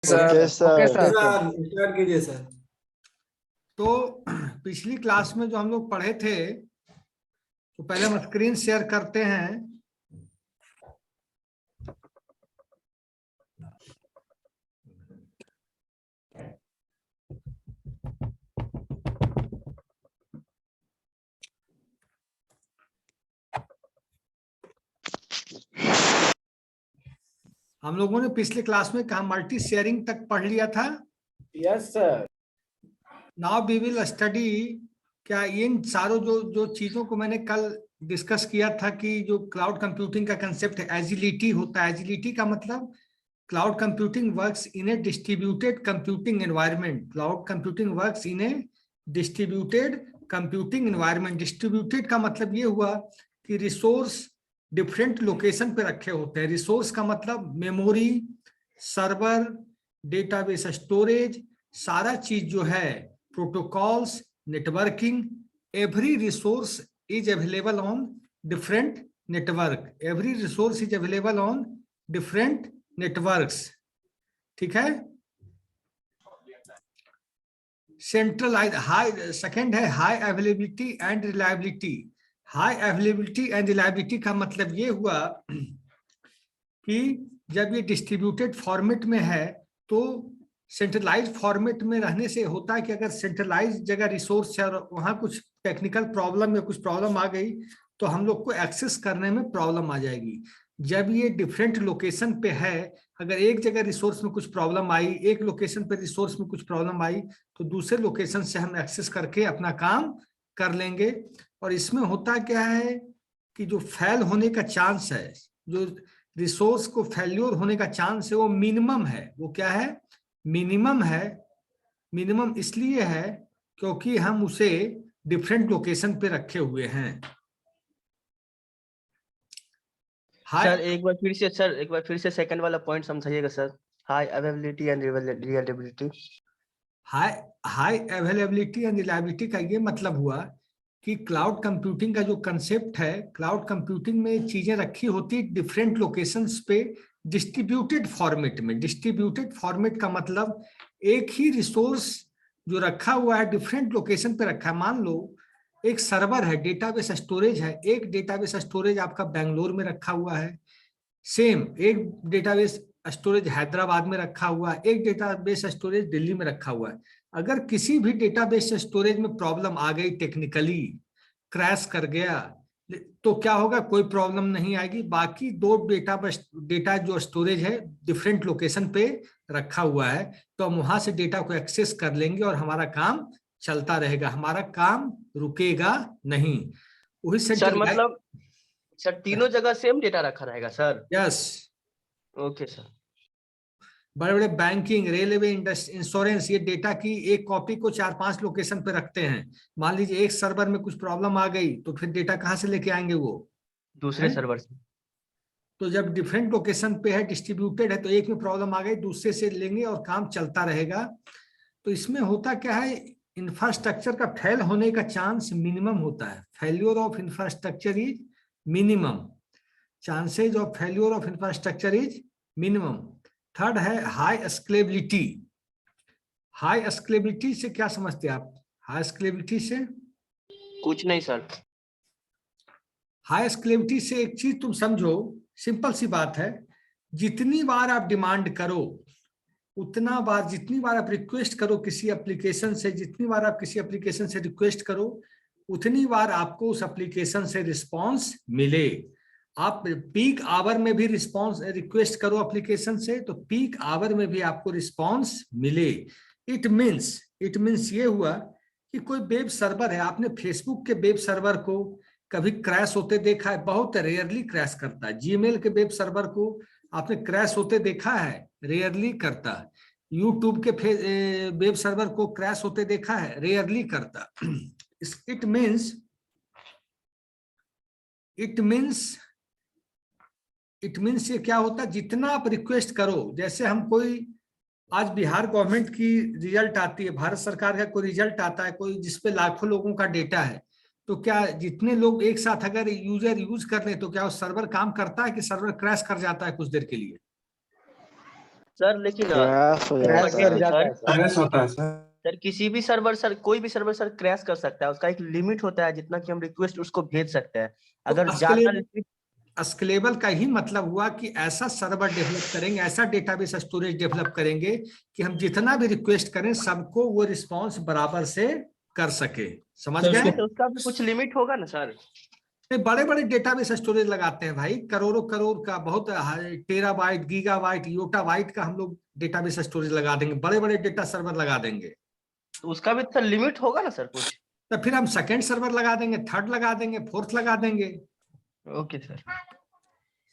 Okay sir. Okay sir. Sir, start कीजिए sir. तो पिछली क्लास में जो हम लोग पढ़े थे, तो पहले हम स्क्रीन शेयर करते हैं। हम लोगों ने पिछले क्लास में कहा मल्टी शेयरिंग तक पढ़ लिया था। Yes sir. Now we will study, क्या इन सारों जो जो चीजों को मैंने कल डिस्कस किया था कि जो क्लाउड कंप्यूटिंग का कंसेप्ट है, एजिलिटी होता है। एजिलिटी का मतलब cloud computing works in A distributed computing environment. Cloud computing works in A distributed computing environment. Distributed का मतलब ये हुआ कि रिसोर्स डिफरेंट लोकेशन पे रखे होते हैं। रिसोर्स का मतलब मेमोरी, सर्वर, डेटाबेस स्टोरेज, सारा चीज जो है, protocols, networking, every resource is available on different network. Every resource is available on different networks. ठीक है। सेंट्रलाइज हाई, सेकंड है high availability and reliability. High availability and reliability का मतलब ये हुआ कि जब ये डिस्ट्रीब्यूटेड फॉर्मेट में है तो सेंट्रलाइज फॉर्मेट में रहने से होता है कि अगर सेंट्रलाइज जगह रिसोर्स है और वहां कुछ टेक्निकल प्रॉब्लम या कुछ प्रॉब्लम आ गई तो हम लोग को एक्सेस करने में प्रॉब्लम आ जाएगी। जब ये डिफरेंट लोकेशन पे है, अगर एक जगह रिसोर्स में कुछ प्रॉब्लम आई, एक लोकेशन पे रिसोर्स में कुछ प्रॉब्लम आई, तो दूसरे लोकेशन से हम एक्सेस करके अपना काम कर लेंगे। और इसमें होता क्या है कि जो फेल होने का चांस है, जो रिसोर्स को फेल्योर होने का चांस है, वो मिनिमम है। वो क्या है? मिनिमम है। मिनिमम इसलिए है क्योंकि हम उसे डिफरेंट लोकेशन पे रखे हुए हैं। सर एक बार फिर से सेकंड वाला पॉइंट समझाइएगा sir. High availability and reliability. High availability and reliability का ये मतलब हुआ कि क्लाउड कंप्यूटिंग का जो कंसेप्ट है, क्लाउड कंप्यूटिंग में चीजें रखी होती डिफरेंट लोकेशंस पे डिस्ट्रीब्यूटेड फॉर्मेट में। डिस्ट्रीब्यूटेड फॉर्मेट का मतलब एक ही रिसोर्स जो रखा हुआ है डिफरेंट लोकेशन पे रखा है। मान लो एक सर्वर है, डेटाबेस स्टोरेज है, एक डेटाबेस स्टोरेज आपका बेंगलोर में रखा हुआ है, सेम एक डेटाबेस स्टोरेज हैदराबाद में रखा हुआ है, एक डेटाबेस स्टोरेज दिल्ली में रखा हुआ है। अगर किसी भी डेटाबेस स्टोरेज में प्रॉब्लम आ गई, टेक्निकली क्रैश कर गया, तो क्या होगा? कोई प्रॉब्लम नहीं आएगी। बाकी दो डेटा जो स्टोरेज है डिफरेंट लोकेशन पे रखा हुआ है, तो हम वहां से डेटा को एक्सेस कर लेंगे और हमारा काम चलता रहेगा, हमारा काम रुकेगा नहीं। वही सर मतलब सर तीनों जगह सेम डेटा रखा रहेगा सर? यस। Okay sir. बड़े बड़े बैंकिंग, रेलवे, इंश्योरेंस, ये डेटा की एक कॉपी को 4-5 लोकेशन पे रखते हैं। मान लीजिए एक सर्वर में कुछ प्रॉब्लम आ गई तो फिर डेटा कहाँ से लेके आएंगे? वो दूसरे सर्वर से। तो जब डिफरेंट लोकेशन पे है, डिस्ट्रीब्यूटेड है, तो एक में प्रॉब्लम आ गई दूसरे से लेंगे और काम चलता रहेगा। तो इसमें होता क्या है, इंफ्रास्ट्रक्चर का फेल होने का चांस मिनिमम होता है। Failure of infrastructure is minimum. Chances of failure of infrastructure is minimum. Third है हाई स्केलेबिलिटी। हाई स्केलेबिलिटी से क्या समझते हैं आप? हाई स्केलेबिलिटी से कुछ नहीं सर। हाई स्केलेबिलिटी से एक चीज तुम समझो, सिंपल सी बात है, जितनी बार आप डिमांड करो उतना बार, जितनी बार आप रिक्वेस्ट करो किसी एप्लीकेशन से, जितनी बार आप किसी एप्लीकेशन से रिक्वेस्ट करो उतनी बार आपको उस एप्लीकेशन से रिस्पांस मिले। आप पीक आवर में भी रिस्पांस रिक्वेस्ट करो एप्लीकेशन से, तो पीक आवर में भी आपको रिस्पांस मिले। इट मीन्स ये हुआ कि कोई वेब सर्वर है, आपने फेसबुक के वेब सर्वर को कभी क्रैश होते देखा है? बहुत रेयरली क्रैश करता है। जीमेल के वेब सर्वर को आपने क्रैश होते देखा है? रेयरली करता है। यूट्यूब के वेब सर्वर को क्रैश होते देखा है? रेयरली करता। इट मीन्स ये क्या होता है, जितना आप रिक्वेस्ट करो, जैसे हम कोई आज बिहार गवर्नमेंट की रिजल्ट आती है, भारत सरकार का कोई रिजल्ट आता है कोई जिसपे लाखों लोगों का डेटा है, तो क्या जितने लोग एक साथ अगर यूजर यूज कर ले तो क्या वो सर्वर काम करता है कि सर्वर क्रैश कर जाता है कुछ देर के लिए? सर लेकिन क्रैश हो जाता क्रैश कर जाता है सर। क्रैश होता है सर। सर किसी भी सर्वर सर कोई भी सर्वर सर क्रैश कर सकता है, उसका एक लिमिट होता है जितना कि हम रिक्वेस्ट उसको भेज सकते हैं। अगर ज्यादा स्केलेबल का ही मतलब हुआ कि ऐसा सर्वर डेवलप करेंगे, ऐसा डेटाबेस स्टोरेज डेवलप करेंगे कि हम जितना भी रिक्वेस्ट करें सबको वो रिस्पांस बराबर से कर सके। समझ गए? तो उसका भी कुछ लिमिट होगा ना सर? बड़े बड़े डेटाबेस स्टोरेज लगाते हैं भाई, करोड़ों करोड़ का, बहुत टेराबाइट, गीगाबाइट, योटाबाइट का हम लोग डेटाबेस स्टोरेज लगा देंगे, बड़े बड़े डेटा सर्वर लगा देंगे। तो उसका भी तो लिमिट होगा ना सर कुछ? तो फिर हम सेकंड सर्वर लगा देंगे, थर्ड लगा देंगे, फोर्थ लगा देंगे। Okay sir.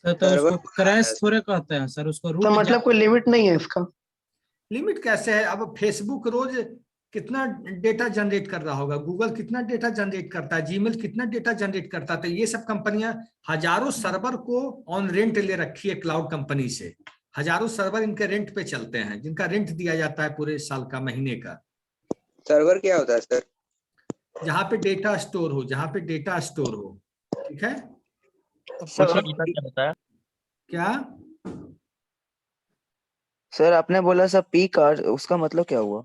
तो उसको क्रैश थोड़े कहते हैं सर, उसको तो रूट मतलब कोई लिमिट नहीं है इसका? लिमिट कैसे है? अब फेसबुक रोज कितना डेटा जनरेट कर रहा होगा, गूगल कितना डेटा जनरेट करता है, जीमेल कितना डेटा जनरेट करता है। तो ये सब कंपनियां हजारों सर्वर को ऑन रेंट ले रखी है क्लाउड कंपनी से। हजारों सर्वर इनके रेंट पे चलते हैं, जिनका रेंट दिया जाता है पूरे साल का, महीने का। सर्वर क्या होता है सर? जहां पे डेटा स्टोर हो, जहां पे डेटा स्टोर हो। ठीक है? सर क्या होता है? क्या सर आपने बोला सर पीक आवर, उसका मतलब क्या हुआ?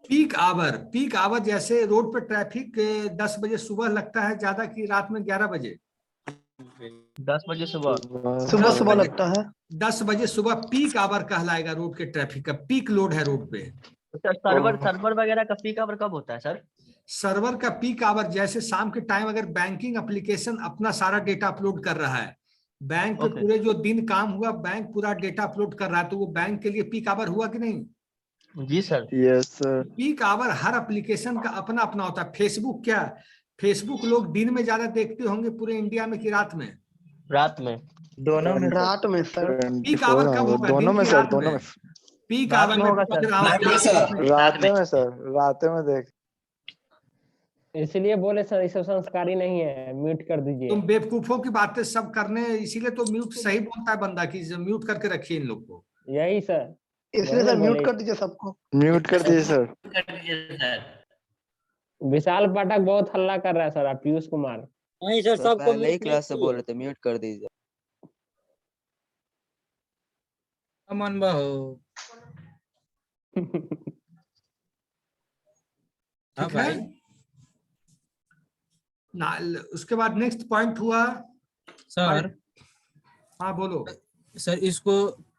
Peak hour? पीक आवर जैसे रोड पे ट्रैफिक 10 बजे सुबह लगता है ज्यादा कि रात में 11 बजे? 10 बजे सुबह। सुबह सुबह लगता है। 10 बजे सुबह पीक आवर कहलाएगा रोड के ट्रैफिक का, पीक लोड है रोड पे। सर सर्वर वगैरह का पीक आवर कब होता है सर? सर्वर का पीक आवर जैसे शाम के टाइम अगर बैंकिंग एप्लीकेशन अपना सारा डेटा अपलोड कर रहा है, बैंक Okay. पूरे जो दिन काम हुआ बैंक पूरा डेटा अपलोड कर रहा है, तो वो बैंक के लिए पीक आवर हुआ कि नहीं? जी sir. Yes sir. Peak hour हर एप्लीकेशन का अपना अपना होता है। फेसबुक क्या, फेसबुक लोग दिन में ज्यादा देखते होंगे पूरे इंडिया में कि रात में? रात में। दोनों में रात में सर। पीक आवर कब होगा? दोनों दिन में की सर, रात दोनों में? में। पीक रात आवर में में होगा सर। रात में सर, रात में देख। इसलिए बोले सर ये सब संस्कारी नहीं है, म्यूट कर दीजिए। तुम बेवकूफों की बातें सब करने, इसीलिए तो म्यूट सही बोलता है बंदा कि म्यूट करके रखिए इन लोग को। यही सर, इसलिए सर म्यूट कर दीजिए सबको। म्यूट कर दीजिए सर। विशाल पाठक बहुत हल्ला कर रहा है सर, आप पीयूष कुमार। नहीं सर, तो सबको पहले ही म्यूट क्लास से नहीं बोल रहे थे म्यूट कर दीजिए। अमन बहो। ठीक है ना? उसके बाद नेक्स्ट पॉइंट हुआ सर। हाँ बोलो सर इसको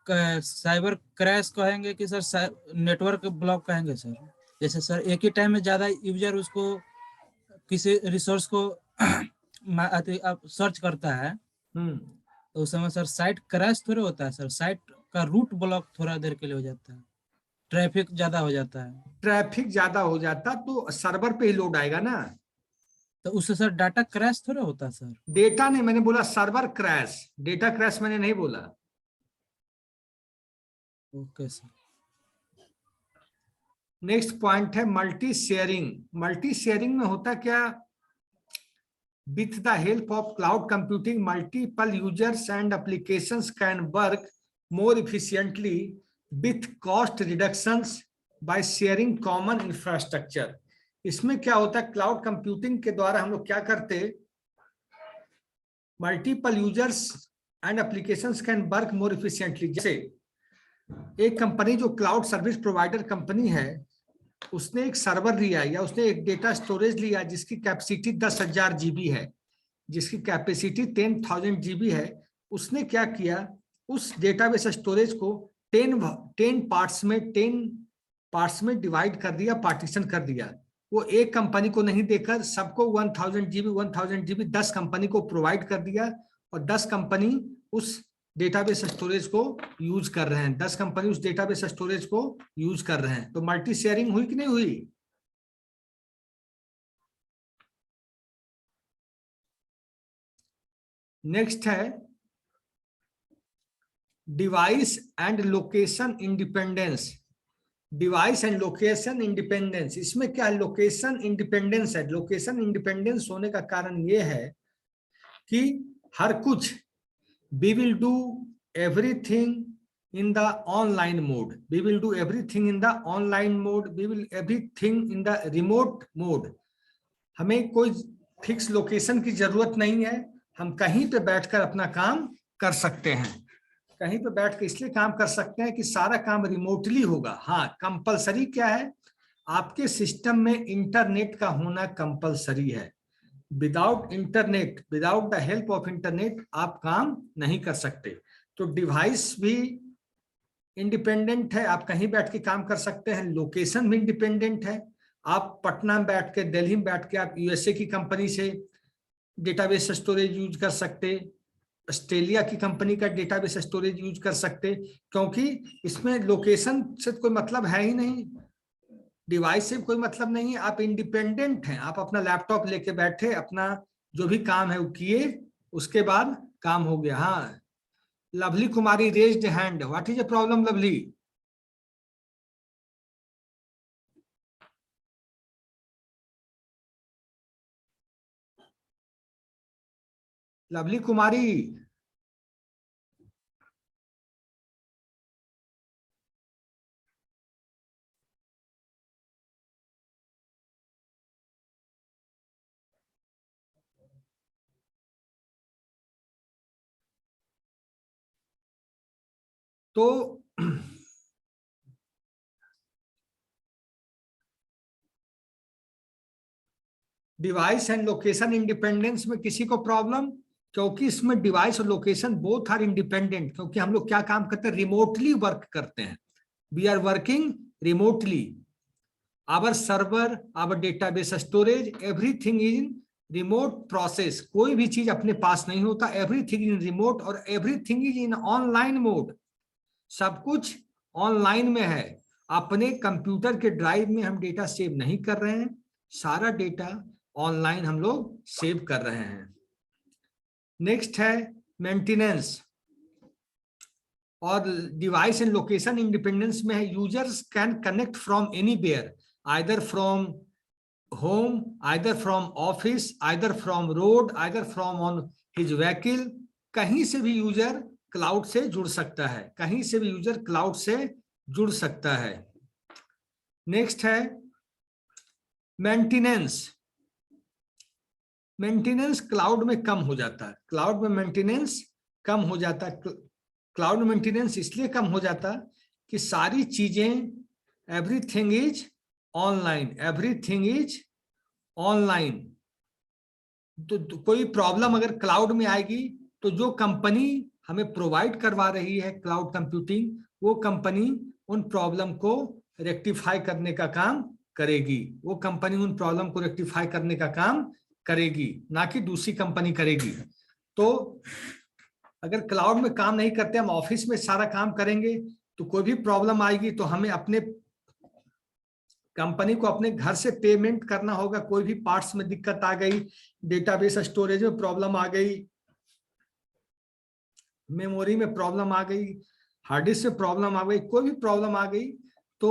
साइबर क्रैश कहेंगे कि सर नेटवर्क ब्लॉक कहेंगे सर? जैसे सर एक ही टाइम में ज्यादा यूजर उसको किसी रिसोर्स को सर्च करता है, तो उस समय सर साइट क्रैश थोड़ा होता है सर, साइट का रूट ब्लॉक थोड़ा देर के लिए हो जाता है, ट्रैफिक ज्यादा हो जाता है। ट्रैफिक ज्यादा हो जाता तो सर्वर पे ही लोड आएगा ना, तो उससे सर डाटा क्रैश थोड़ा होता है सर? डेटा नहीं, मैंने बोला सर्वर क्रैश, डेटा क्रैश मैंने नहीं बोला। Okay sir. नेक्स्ट पॉइंट है मल्टी शेयरिंग। मल्टी शेयरिंग में होता क्या? With the help of cloud computing multiple users and applications can work more efficiently with cost reductions by sharing common infrastructure. इसमें क्या होता है, क्लाउड कंप्यूटिंग के द्वारा हम लोग क्या करते, multiple users and applications can work more efficiently. जैसे एक कंपनी जो क्लाउड सर्विस प्रोवाइडर कंपनी है, उसने एक सर्वर लिया या उसने एक डेटा स्टोरेज लिया जिसकी कैपेसिटी 10,000 जीबी है, जिसकी कैपेसिटी 10,000 जीबी है। उसने क्या किया, उस डेटाबेस स्टोरेज को 10 पार्ट्स में डिवाइड कर दिया, पार्टीशन कर दिया। वो एक कंपनी को नहीं देकर सबको 1000 जीबी 10 कंपनी को प्रोवाइड कर दिया, और 10 कंपनी उस डेटाबेस स्टोरेज को यूज कर रहे हैं, 10 कंपनी उस डेटाबेस स्टोरेज को यूज कर रहे हैं। तो मल्टी शेयरिंग हुई कि नहीं हुई? नेक्स्ट है device and location independence. Device and location independence, इसमें क्या है? लोकेशन इंडिपेंडेंस है। लोकेशन इंडिपेंडेंस होने का कारण यह है कि हर कुछ we will do everything in the online mode, we will do everything in the online mode, we will everything in the remote mode। हमें कोई फिक्स लोकेशन की जरूरत नहीं है, हम कहीं पे बैठकर अपना काम कर सकते हैं। कहीं पे बैठ के इसलिए काम कर सकते हैं कि सारा काम रिमोटली होगा। हाँ, कंपलसरी क्या है, आपके सिस्टम में इंटरनेट का होना कंपलसरी है। Without internet, without the help of internet आप काम नहीं कर सकते। तो डिवाइस भी इंडिपेंडेंट है, आप कहीं बैठ के काम कर सकते हैं। लोकेशन भी इंडिपेंडेंट है, आप पटना में बैठ के, दिल्ली में बैठ के आप यूएसए की कंपनी से डेटाबेस स्टोरेज यूज कर सकते, ऑस्ट्रेलिया की कंपनी का डेटाबेस स्टोरेज यूज कर सकते, क्योंकि इसमें लोकेशन से कोई मतलब है ही नहीं, डिवाइस से कोई मतलब नहीं है। आप इंडिपेंडेंट हैं, आप अपना लैपटॉप लेके बैठे, अपना जो भी काम है वो किए, उसके बाद काम हो गया। हाँ, Lovely Kumari raised hand, what is the problem Lovely? Lovely Kumari, तो डिवाइस एंड लोकेशन इंडिपेंडेंस में किसी को प्रॉब्लम? क्योंकि इसमें डिवाइस और लोकेशन बोथ आर इंडिपेंडेंट, क्योंकि हम लोग क्या काम करते हैं, रिमोटली वर्क करते हैं। We are working remotely, our server, our database storage, everything is in remote process. कोई भी चीज अपने पास नहीं होता, एवरीथिंग इन रिमोट और everything is in online mode. सब कुछ ऑनलाइन में है, अपने कंप्यूटर के ड्राइव में हम डेटा सेव नहीं कर रहे हैं, सारा डेटा ऑनलाइन हम लोग सेव कर रहे हैं। नेक्स्ट है मेंटेनेंस और डिवाइस एंड लोकेशन इंडिपेंडेंस में है। Users can connect from anywhere, either from home, either from office, either from road, either from on his vehicle. कहीं से भी यूजर क्लाउड से जुड़ सकता है, कहीं से भी यूजर क्लाउड से जुड़ सकता है। नेक्स्ट है मेंटेनेंस। मेंटेनेंस क्लाउड में कम हो जाता है, क्लाउड में मेंटेनेंस कम हो जाता है। क्लाउड में मेंटेनेंस इसलिए कम हो जाता कि सारी चीजें, everything is online, everything is online. तो कोई प्रॉब्लम अगर क्लाउड में आएगी तो जो कंपनी हमें प्रोवाइड करवा रही है क्लाउड कंप्यूटिंग, वो कंपनी उन प्रॉब्लम को रेक्टिफाई करने का काम करेगी, वो कंपनी उन प्रॉब्लम को रेक्टिफाई करने का काम करेगी, ना कि दूसरी कंपनी करेगी। तो अगर क्लाउड में काम नहीं करते, हम ऑफिस में सारा काम करेंगे, तो कोई भी प्रॉब्लम आएगी तो हमें अपने कंपनी को अपने घर से पेमेंट करना होगा। कोई भी पार्ट्स में दिक्कत आ गई, डेटाबेस स्टोरेज में प्रॉब्लम आ गई, मेमोरी में प्रॉब्लम आ गई, हार्ड डिस्क में प्रॉब्लम आ गई, कोई भी प्रॉब्लम आ गई तो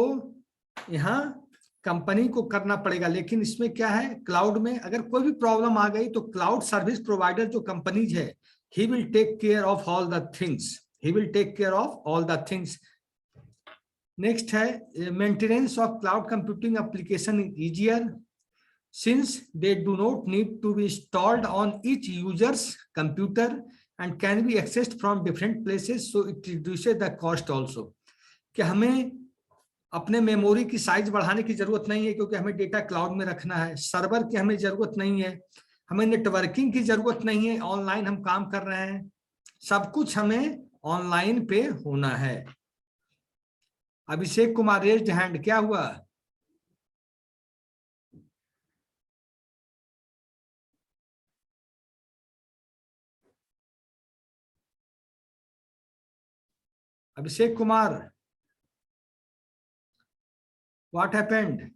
यहाँ कंपनी को करना पड़ेगा। लेकिन इसमें क्या है, क्लाउड में अगर कोई भी प्रॉब्लम आ गई तो क्लाउड सर्विस प्रोवाइडर जो कंपनीज है, he will take care of all the things, he will take care of all the things. Next है maintenance of cloud computing application is easier since they do not need to be installed on each user's computer and can be accessed from different places, so it reduces the cost also. कि हमें अपने memory की size बढ़ाने की जरूरत नहीं है, क्योंकि हमें डेटा क्लाउड में रखना है। सर्वर की हमें जरूरत नहीं है, हमें नेटवर्किंग की जरूरत नहीं है, ऑनलाइन हम काम कर रहे हैं, सब कुछ हमें ऑनलाइन पे होना है। अभिषेक कुमार रेज्ड हैंड, क्या हुआ? Abhishek Kumar, what happened?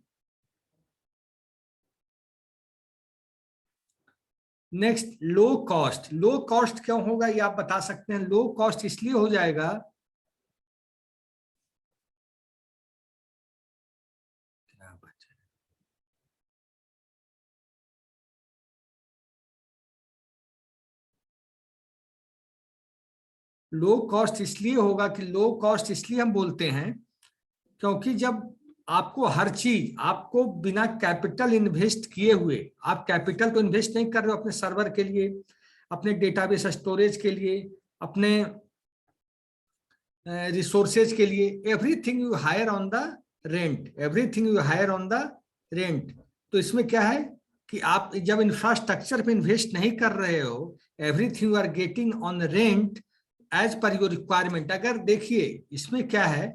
Next low cost. Low cost क्यों होगा ये आप बता सकते हैं? लो कॉस्ट इसलिए हो जाएगा, लो कॉस्ट इसलिए होगा कि लो कॉस्ट इसलिए हम बोलते हैं क्योंकि जब आपको हर चीज, आपको बिना कैपिटल इन्वेस्ट किए हुए, आप कैपिटल तो इन्वेस्ट नहीं कर रहे हो अपने सर्वर के लिए, अपने डेटाबेस स्टोरेज के लिए, अपने रिसोर्सेज के लिए, everything you hire on the rent, everything you hire on the rent. तो इसमें क्या है कि आप जब इंफ्रास्ट्रक्चर पे इन्वेस्ट नहीं कर रहे हो, everything you are getting on rent as per your requirement. अगर देखिए इसमें क्या है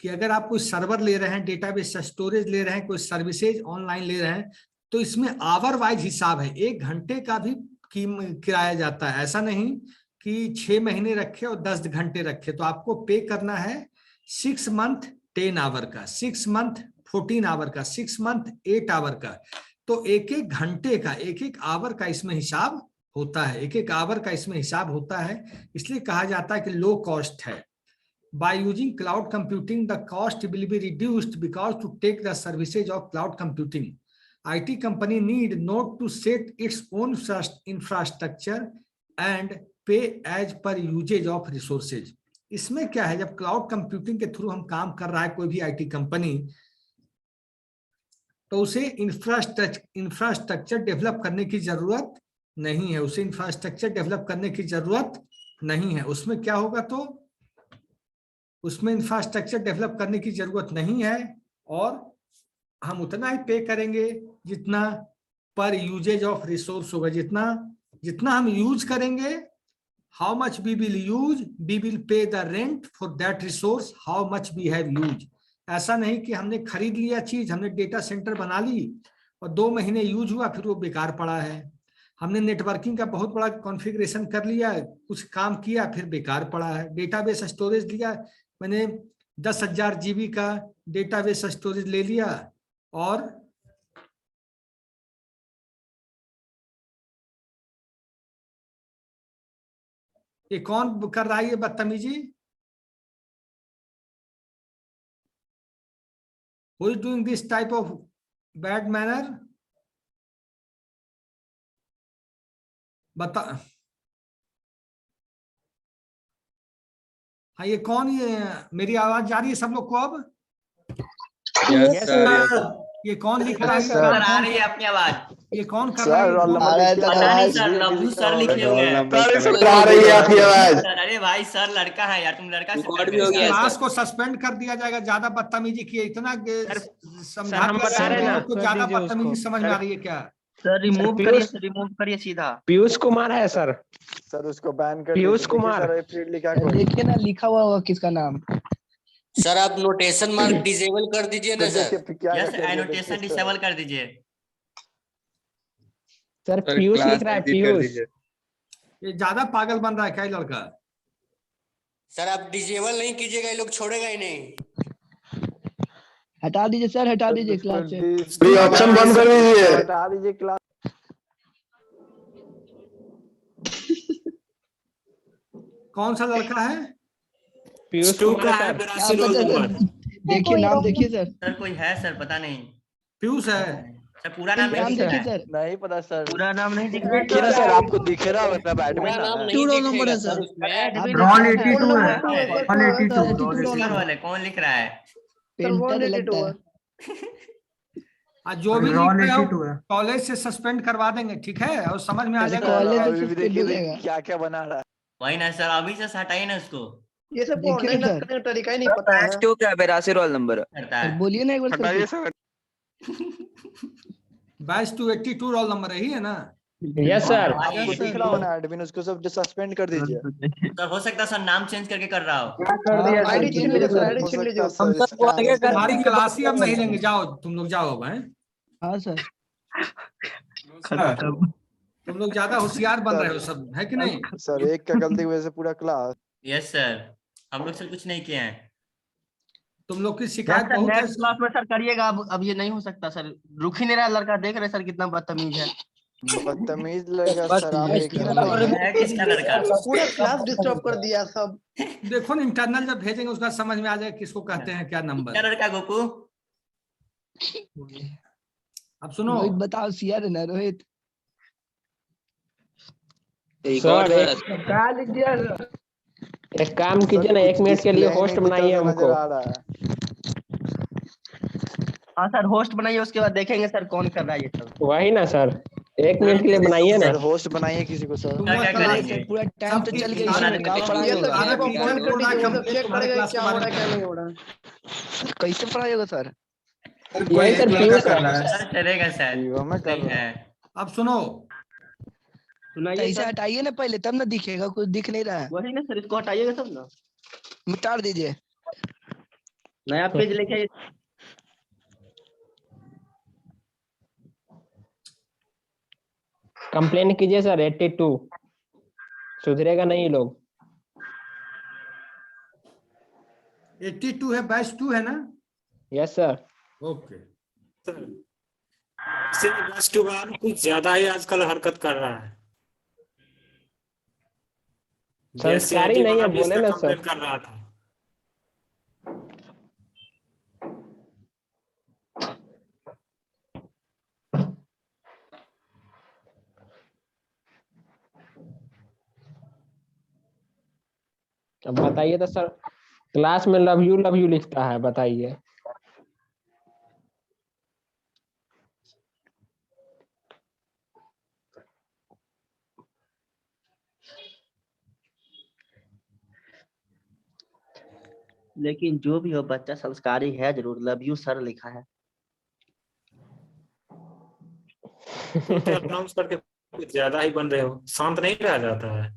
कि अगर आप कोई सर्वर ले रहे हैं, डेटाबेस स्टोरेज ले रहे हैं, कोई सर्विसेज ऑनलाइन ले रहे हैं, तो इसमें आवर वाइज हिसाब है, 1 घंटे का भी किराया जाता है। ऐसा नहीं कि 6 महीने रखे और 10 घंटे रखे। तो आपको पे करना है 6 मंथ 10 आवर का, 6 मंथ 14 आवर का, 6 मंथ 8 आवर का। तो एक एक घंटे का, एक एक आवर का इसमें हिसाब होता है, एक एक आवर का इसमें हिसाब होता है। इसलिए कहा जाता है कि लो कॉस्ट है। By using cloud computing, the cost will be reduced because to take the services of cloud computing, IT company need not to set its own infrastructure and pay as per usage of resources. इसमें क्या है, जब cloud computing के through हम काम कर रहा है कोई भी IT कंपनी, तो उसे इंफ्रास्ट्रक्चर डेवलप करने की जरूरत नहीं है, उसे इंफ्रास्ट्रक्चर डेवलप करने की जरूरत नहीं है। उसमें क्या होगा, तो उसमें इंफ्रास्ट्रक्चर डेवलप करने की जरूरत नहीं है और हम उतना ही पे करेंगे जितना पर यूजेज ऑफ रिसोर्स होगा, जितना हम यूज करेंगे, how much we will use, we will pay the rent for that resource how much we have use. ऐसा नहीं कि हमने खरीद लिया चीज, हमने डेटा सेंटर बना ली और 2 महीने यूज हुआ फिर वो बेकार पड़ा है। हमने नेटवर्किंग का बहुत बड़ा कॉन्फ़िगरेशन कर लिया, कुछ काम किया फिर बेकार पड़ा है। डेटाबेस स्टोरेज लिया, मैंने 10,000 GB का डेटाबेस स्टोरेज ले लिया और ये कौन कर रहा है ये बदतमीजी? Who is doing this type of bad manner? बता। हाँ ये कौन, ये मेरी आवाज जा रही है सब लोग को अब? Yes sir. ये कौन लिख रहा है? सर आ रही है आपकी आवाज। ये कौन कर रहा है? पता नहीं सर, लब्बू सर लिखे हुए हैं। आ रही है आपकी आवाज। अरे भाई सर लड़का है यार, तुम लड़का से रिकॉर्ड भी हो गया है क्लास को सस्पेंड कर दिया जाएगा, ज्यादा बदतमीजी किए। इतना समझा हम बता रहे हैं ना, तो ज्यादा बदतमीजी समझ में आ रही है क्या? सर रिमूव करिए सीधा। पीयूष कुमार है सर। सर उसको बैन कर पीयूष कुमार। देखिए ना लिखा हुआ होगा किसका नाम। सर आप नोटेशन मार्क डिसेबल कर दीजिए ना सर। यस एनोटेशन डिसेबल कर दीजिए। सर पीयूष लिख रहा है, पीयूष। ये ज्यादा पागल बन रहा है क्या ये लड़का? सर आप डिसेबल नहीं कीजिएगा, ये लोग छोड़ेगा ही नहीं। हटा दीजिए सर, हटा दीजिए क्लास से। ऑप्शन बंद कर दीजिए, हटा दीजिए क्लास। कौन सा लड़का है? पीयूष कुमार। देखिए नाम देखिए सर। सर कोई है सर, पता नहीं। पीयूष है सर पूरा नाम नाम देखिए सर। नहीं पता सर। पूरा नाम नहीं दिख रहा क्या सर आपको दिख रहा मतलब एडमिन नाम है? 2 नंबर है सर उसमें। रोल 82 है। वाले कौन लिख रहा है? पेंटर लगता है। आज जो भी लिख रहे हो कॉलेज से सस्पेंड करवा देंगे, ठीक है? और समझ में आ जाएगा। कॉलेज से अभी भी सस्पेंड हो जाएगा। देखिए क्या क्या बना रहा है। वही ना सर, अभी से हटाइए ना उसको। ये सब ऑनलाइन करने का तरीका ही नहीं पता है। क्यों क्या 82 रोल नंबर करता है। बोलिए ना एक बार सर। बैच 282 रोल नंबर ही है ना? Yes sir. आपको दिख रहा हो ना एडमिन, उसको सब सस्पेंड कर दीजिए। सर हो सकता है सर नाम चेंज करके कर रहा हो। आईडी छीन लीजिए सर, आईडी छीन लीजिए। तुम्हारी क्लास ही अब नहीं लेंगे, जाओ तुम लोग जाओ अब। हैं हाँ सर। तुम लोग ज्यादा होशियार बन रहे हो सब, है कि नहीं? सर एक का गलती की वजह से पूरा क्लास। यस सर, हम लोग सर कुछ नहीं किए हैं। तुम लोग की शिकायत बहुत है। नेक्स्ट क्लास में सर करिएगा। अब ये नहीं हो सकता सर, रुक ही नहीं रहा लड़का। देख रहे सर कितना बदतमीज है। बदतमीज लड़का सर, आप एक ही है किसका लड़का? पूरा क्लास डिस्टर्ब कर दिया सब। देखो ना इंटरनल जब भेजेंगे उसका समझ में आ जाएगा किसको कहते हैं क्या नंबर। क्या लड़का गोकू? अब सुनो, रोहित बताओ, सिया है ना रोहित। सर एक काम कीजिए ना, 1 मिनट के लिए होस्ट बनाइए हमको। हाँ सर होस्ट बनाइए, उसके बाद देखेंगे सर कौन कर रहा है ये सब। वही ना सर। 1 मिनट के लिए बनाइए ना। सर होस्ट बनाइए किसी को सर। क्या करेंगे? पूरा टाइम तो चल गया, सारा इसमें काम टीचर पढ़ाई होगा। सारा टीचर बोल रहा है कंप्लीट तुम्हारे क्लास के बारे में। सर कैसे पढ़ाई होगा सर? यही सर पीयू सर। सर चलेगा सर, जीवा में कर सही रहा है। अब सुनो, सुनाइए ऐसे सर। हटाइए ना पहले, तब ना दिखेगा, कुछ दिख नहीं रहा है। वही ना सर, इसको हटाइएगा तब ना। मिटा दीजिए। नया पेज लेके आइए। कंप्लेन कीजिए सर 82। सुधरेगा नहीं लोग। 82 है, बैच 2 है ना? Yes sir. ओके। कुछ ज्यादा ही आजकल हरकत कर रहा है। संस्कारी नहीं है, बोले ना सर। कर रहा था। अब बताइए तो सर, क्लास में लव यू लिखता है, बताइए। लेकिन जो भी हो बच्चा संस्कारी है जरूर, लव यू सर लिखा है। अनाउंस करके कुछ ज्यादा ही बन रहे हो, शांत नहीं रहा जाता है।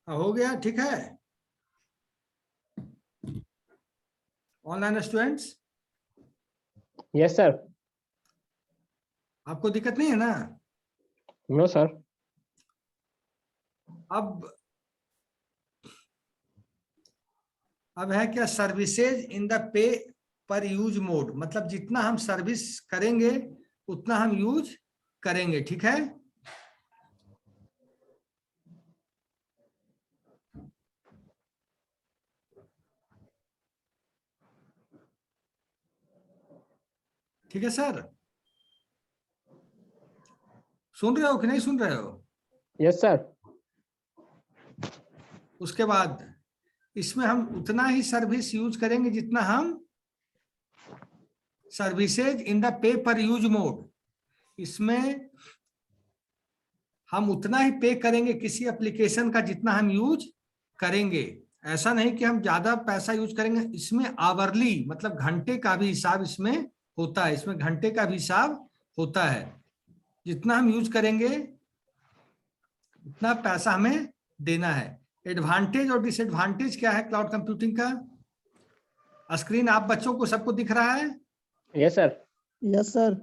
हो गया, ठीक है। Online students, yes sir. आपको दिक्कत नहीं है ना? No sir. अब है क्या, सर्विसेज इन द पे पर यूज मोड, मतलब जितना हम सर्विस करेंगे उतना हम यूज करेंगे, ठीक है। ठीक है सर, सुन रहे हो कि नहीं सुन रहे हो? Yes sir. उसके बाद इसमें हम उतना ही सर्विस यूज करेंगे जितना हम सर्विसेज इन द पे पर यूज मोड, इसमें हम उतना ही पे करेंगे किसी एप्लीकेशन का जितना हम यूज करेंगे। ऐसा नहीं कि हम ज्यादा पैसा यूज करेंगे, इसमें आवरली मतलब घंटे का भी हिसाब इसमें होता है, इसमें घंटे का भी हिसाब होता है। जितना हम यूज करेंगे उतना पैसा हमें देना है। एडवांटेज और डिसएडवांटेज क्या है क्लाउड कंप्यूटिंग का? स्क्रीन आप बच्चों को सबको दिख रहा है? Yes sir. Yes sir.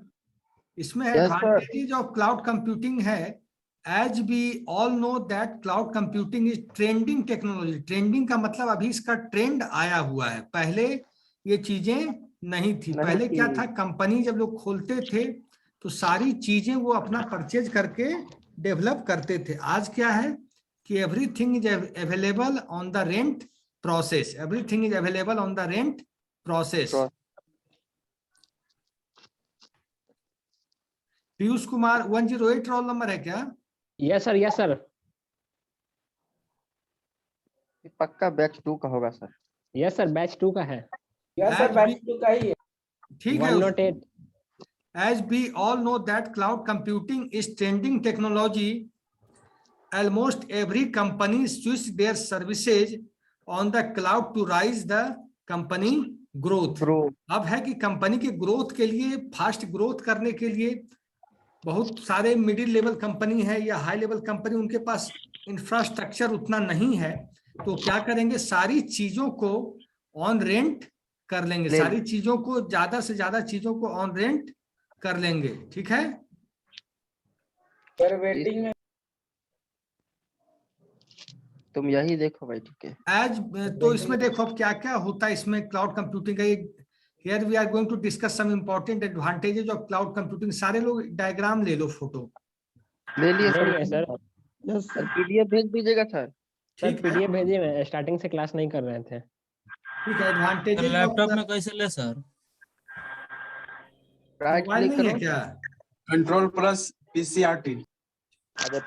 इसमें एडवांटेज ऑफ क्लाउड कंप्यूटिंग है, as we all know that cloud computing is trending technology. Trending का मतलब अभी इसका ट्रेंड आया हुआ है, पहले ये चीजें नहीं थी। पहले क्या था, कंपनी जब लोग खोलते थे तो सारी चीजें वो अपना परचेज करके डेवलप करते थे। आज क्या है कि everything is available on the rent process, everything is available on the rent process. Piyush Kumar 108 roll number है क्या? यस सर, यस सर, पक्का बैच 2 का होगा सर। यस सर, बैच 2 का है। ठीक है। 108। As we all know that cloud computing is trending technology, almost every company switch their services on the cloud to rise the company growth. अब है कि कंपनी के ग्रोथ के लिए, फास्ट ग्रोथ करने के लिए बहुत सारे मिडिल लेवल कंपनी है या हाई लेवल कंपनी, उनके पास इंफ्रास्ट्रक्चर उतना नहीं है, तो क्या करेंगे, सारी चीजों को ऑन रेंट कर लेंगे, सारी चीजों को, ज्यादा से ज्यादा चीजों को ऑन रेंट कर लेंगे। ठीक है, वेटिंग में तुम यही देखो भाई। ठीक है, आज तो इसमें देखो अब क्या क्या होता है इसमें क्लाउड कंप्यूटिंग का। Here we are going to discuss some important advantages of cloud computing. सारे लोग डायग्राम ले लो, फोटो ले लिए सर। यस सर, पीडीएफ भेज दीजिएगा सर। सर पीडीएफ भेजिए, मैं स्टार्टिंग से क्लास नहीं कर रहे थे। ठीक है, एडवांटेजेस। लैपटॉप में कैसे ले सर? राइट मोबाइल क्लिक नहीं है करो, क्या? Ctrl+ PCRT। अरे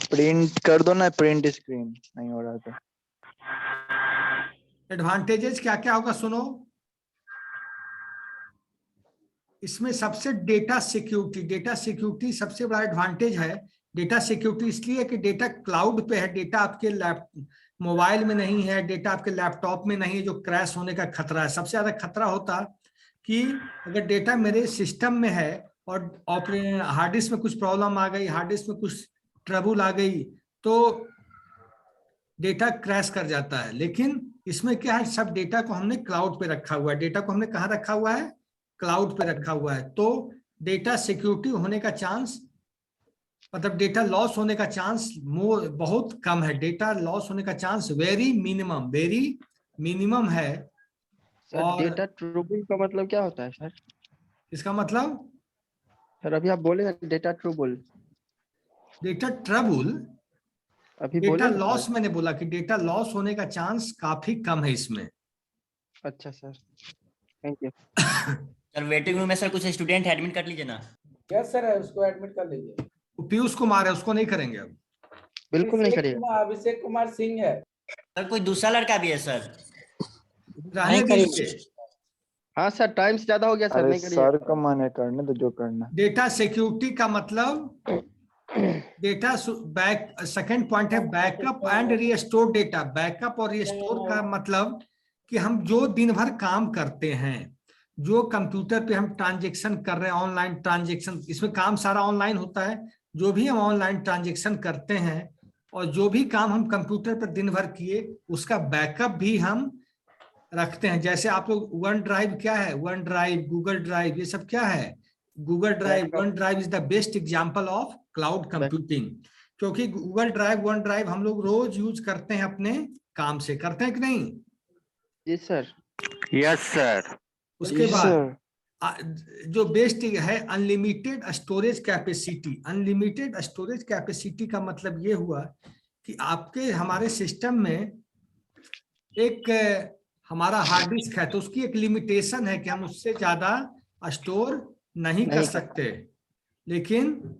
प्रिंट कर दो ना, प्रिंट स्क्रीन नहीं हो रहा था। एडवांटेजेस क्या क्या होगा सुनो। इसमें सबसे डेटा सिक्योरिटी, डेटा सिक्योरिटी सबसे बड़ा एडवांटेज है। डेटा सिक्योरिटी इसलिए कि डेटा क्लाउड पे है, डेटा आपके मोबाइल में नहीं है, डेटा आपके लैपटॉप में नहीं है, जो क्रैश होने का खतरा है। सबसे ज्यादा खतरा होता कि अगर डेटा मेरे सिस्टम में है और हार्ड डिस्क में कुछ प्रॉब्लम आ गई, हार्ड डिस्क में कुछ ट्रबल आ गई, तो डेटा क्रैश कर जाता है। लेकिन इसमें क्या है, सब डेटा को हमने क्लाउड पे रखा हुआ है। डेटा को हमने कहाँ रखा हुआ है? क्लाउड पे रखा हुआ है। तो डेटा सिक्योरिटी होने का चांस, मतलब डेटा लॉस होने का चांस बहुत कम है। डेटा लॉस होने का चांस वेरी मिनिमम है। सर डेटा ट्रूबल का मतलब क्या होता है सर? इसका मतलब सर अभी आप बोले डेटा ट्रूबल, डेटा ट्रबल, अभी डेटा बोले लॉस मैंने बोला कि डेटा लॉस होने का चांस काफी कम है इसमें। अच्छा sir, thank you sir waiting room में सर कुछ स्टूडेंट एडमिट कर लीजिए ना। यस सर, उसको एडमिट कर लीजिए। पीयूष कुमार है, उसको नहीं करेंगे अब। बिल्कुल नहीं करिएगा। अभिषेक कुमार सिंह है सर, कोई दूसरा लड़का भी है सर? रहने दीजिए। हाँ सर, टाइम से ज्यादा हो गया सर, अरे नहीं करिएगा। सर का मन है करने तो जो करना। डेटा सिक्योरिटी का मतलब डेटा सेकंड पॉइंट है backup and restore data. Backup और रिस्टोर का मतलब कि हम जो दिन भर काम करते हैं, जो कंप्यूटर पे हम ट्रांजेक्शन कर रहे हैं, ऑनलाइन ट्रांजेक्शन, इसमें काम सारा ऑनलाइन होता है। जो भी हम ऑनलाइन ट्रांजेक्शन करते हैं और जो भी काम हम कंप्यूटर पर दिन भर किए, उसका बैकअप भी हम रखते हैं। जैसे आप लोग वन ड्राइव क्या है, वन ड्राइव, गूगल ड्राइव, ये सब क्या है? Google drive, one drive is the best example of cloud computing, क्योंकि गूगल ड्राइव, वन ड्राइव हम लोग रोज यूज करते हैं अपने काम से। करते हैं कि नहीं? जी सर। Yes sir. उसके बाद जो बेस्ट है unlimited storage capacity. Unlimited storage capacity का मतलब ये हुआ कि आपके हमारे सिस्टम में एक हमारा हार्ड डिस्क है, तो उसकी एक लिमिटेशन है कि हम उससे ज्यादा स्टोर नहीं कर सकते। लेकिन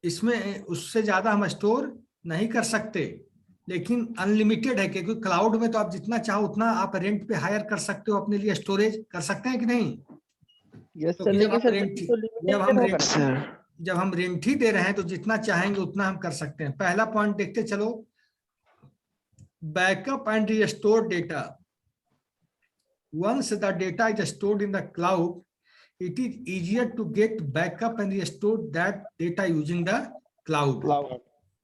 इसमें उससे ज्यादा हम स्टोर नहीं कर सकते, लेकिन अनलिमिटेड है, क्योंकि क्लाउड में तो आप जितना चाहो उतना आप रेंट पे हायर कर सकते हो, अपने लिए स्टोरेज कर सकते हैं कि नहीं? यस तो सर, लेकिन सर जब हम रेंट ही दे रहे हैं तो जितना चाहेंगे उतना हम कर सकते हैं। पहला पॉइंट देखते चलो, backup and restore data. Once the data is stored in the cloud, it is easier to get backup and restore that data using the cloud.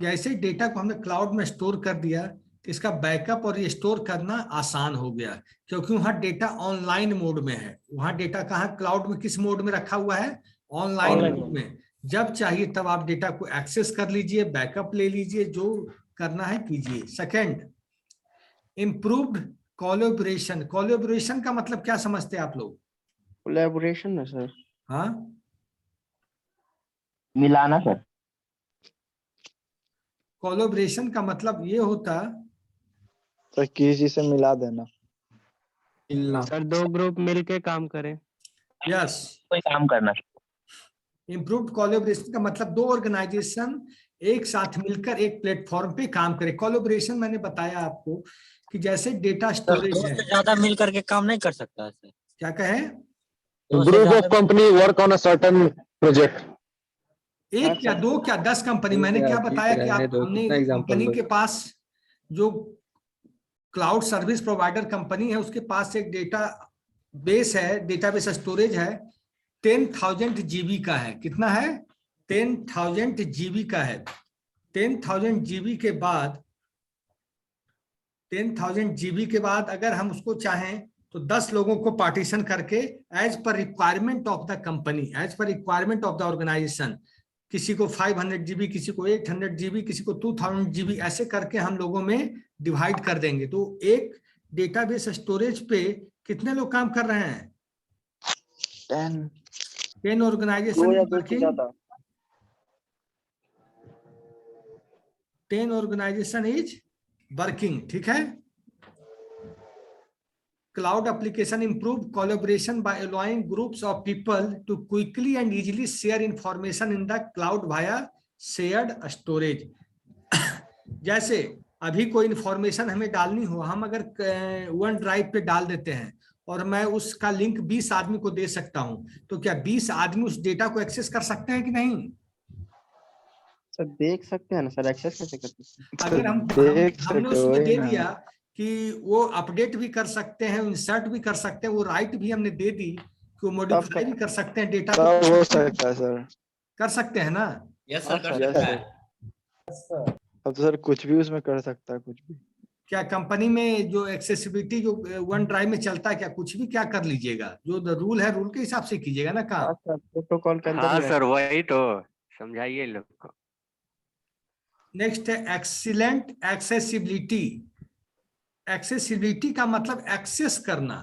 जैसे डेटा को हमने क्लाउड में स्टोर कर दिया, तो इसका बैकअप और रिस्टोर करना आसान हो गया, क्योंकि वहाँ डेटा ऑनलाइन मोड में है। वहाँ डेटा कहाँ, क्लाउड में किस मोड में रखा हुआ है? ऑनलाइन मोड में। जब चाहिए तब आप डेटा को एक्सेस कर लीजिए, बैकअप ले लीजिए, जो करना है कीजिए। Second, improved collaboration. कोलैबोरेशन का मतलब क्या समझते हैं आप लोग? कोलैबोरेशन ना सर? हाँ, मिलाना सर। कोलैबोरेशन का मतलब ये होता तो किसी से मिला देना। सर 2 ग्रुप मिलके काम करें। यस, कोई काम करना। इम्प्रूव्ड कोलैबोरेशन का मतलब दो ऑर्गेनाइजेशन एक साथ मिलकर एक प्लेटफॉर्म पे काम करे। कोलैबोरेशन मैंने बताया आपको कि जैसे डेटा स्टोरेज है, ज्यादा मिल करके काम नहीं कर सकता है। क्या कहे, group of company work on a certain project. एक क्या दो क्या 10 कंपनी। मैंने क्या बताया कि आप हमने कंपनी के पास जो क्लाउड सर्विस प्रोवाइडर कंपनी है उसके पास एक डेटा बेस है, डेटाबेस स्टोरेज है 10,000 जीबी का है। कितना है? 10,000 जीबी का है। 10,000 जीबी के बाद 10,000 जीबी के बाद अगर हम उसको चाहें तो 10 लोगों को पार्टीशन करके as per requirement of the company, as per requirement of the organisation, किसी को 500 जीबी, किसी को 800 जीबी, किसी को 2000 जीबी, ऐसे करके हम लोगों में डिवाइड कर देंगे। तो एक डेटाबेस स्टोरेज पे कितने लोग काम कर रहे हैं? 10 ऑर्गेनाइजेशन 10 ऑर्गेनाइजेशन इज वर्किंग। ठीक है। Cloud application improve collaboration by allowing groups of people to quickly and easily share information in the cloud via shared storage। जैसे अभी कोई इंफॉर्मेशन हमें डालनी हो, हम अगर वन ड्राइव पे डाल देते हैं और मैं उसका लिंक 20 आदमी को दे सकता हूं, तो क्या 20 आदमी उस डेटा को एक्सेस कर सकते हैं कि नहीं? सर देख सकते हैं ना सर, एक्सेस कैसे करते हैं? अगर हमने उसमें दे दिया कि वो अपडेट भी कर सकते हैं, इंसर्ट भी कर सकते हैं, वो राइट भी हमने दे दी कि वो मॉडिफाई भी कर सकते हैं डेटा को, हो सकता है सर, कर सकते हैं ना? यस सर, कर सकता है। अब तो सर कुछ भी उसमें कर सकता है, कुछ भी। क्या कंपनी में जो एक्सेसिबिलिटी जो वन ड्राइव में चलता है, क्या कुछ भी क्या कर लीजिएगा? जो रूल है रूल के हिसाब से कीजिएगा ना काम। प्रोटोकॉल के अंदर। हाँ सर, वही तो समझाइए लोग को। नेक्स्ट है एक्सीलेंट एक्सेसिबिलिटी। एक्सेसिबिलिटी का मतलब एक्सेस करना।